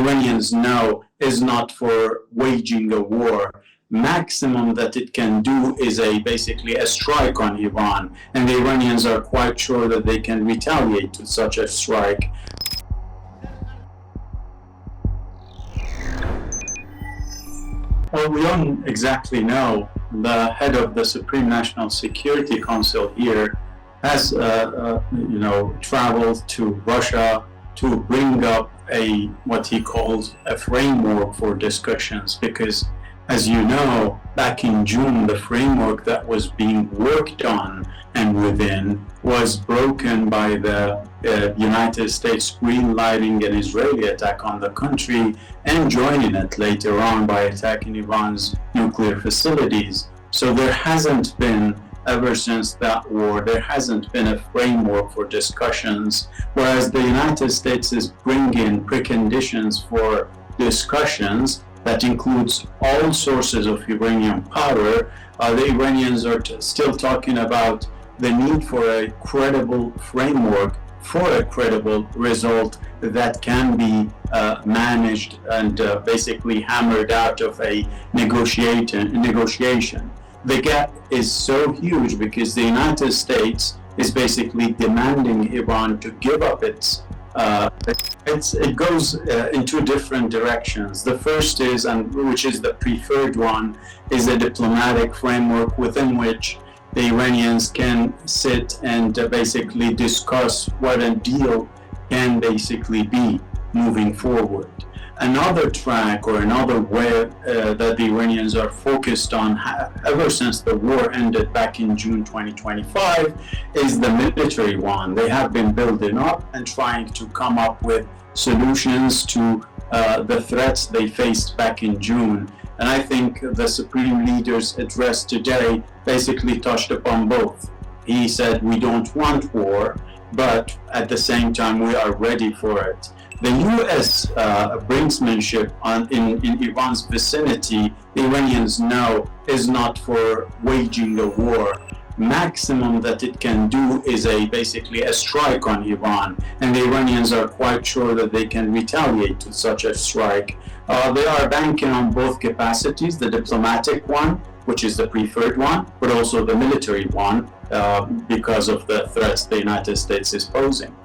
Iranians know is not for waging a war. Maximum that it can do is basically a strike on Iran, and the Iranians are quite sure that they can retaliate to such a strike. Well, we don't exactly know. The head of the Supreme National Security Council here has, traveled to Russia to bring up what he calls a framework for discussions, because, as you know, back in June, the framework that was being worked on and within was broken by the United States greenlighting an Israeli attack on the country and joining it later on by attacking Iran's nuclear facilities. So there hasn't been, ever since that war, there hasn't been a framework for discussions, whereas the United States is bringing preconditions for discussions that includes all sources of uranium power. The Iranians are still talking about the need for a credible framework for a credible result that can be managed and basically hammered out of a negotiation. The gap is so huge because the United States is basically demanding Iran to give up its it goes in two different directions. The first is, and which is the preferred one, is a diplomatic framework within which the Iranians can sit and basically discuss what a deal can basically be moving forward. Another track or another way that the Iranians are focused on ever since the war ended back in June 2025 is the military one. They have been building up and trying to come up with solutions to the threats they faced back in June. And I think the Supreme Leader's address today basically touched upon both. He said, we don't want war, but at the same time, we are ready for it. The U.S. brinksmanship in Iran's vicinity, the Iranians know, is not for waging a war. Maximum that it can do is basically a strike on Iran, and the Iranians are quite sure that they can retaliate to such a strike. They are banking on both capacities, the diplomatic one, which is the preferred one, but also the military one, because of the threats the United States is posing.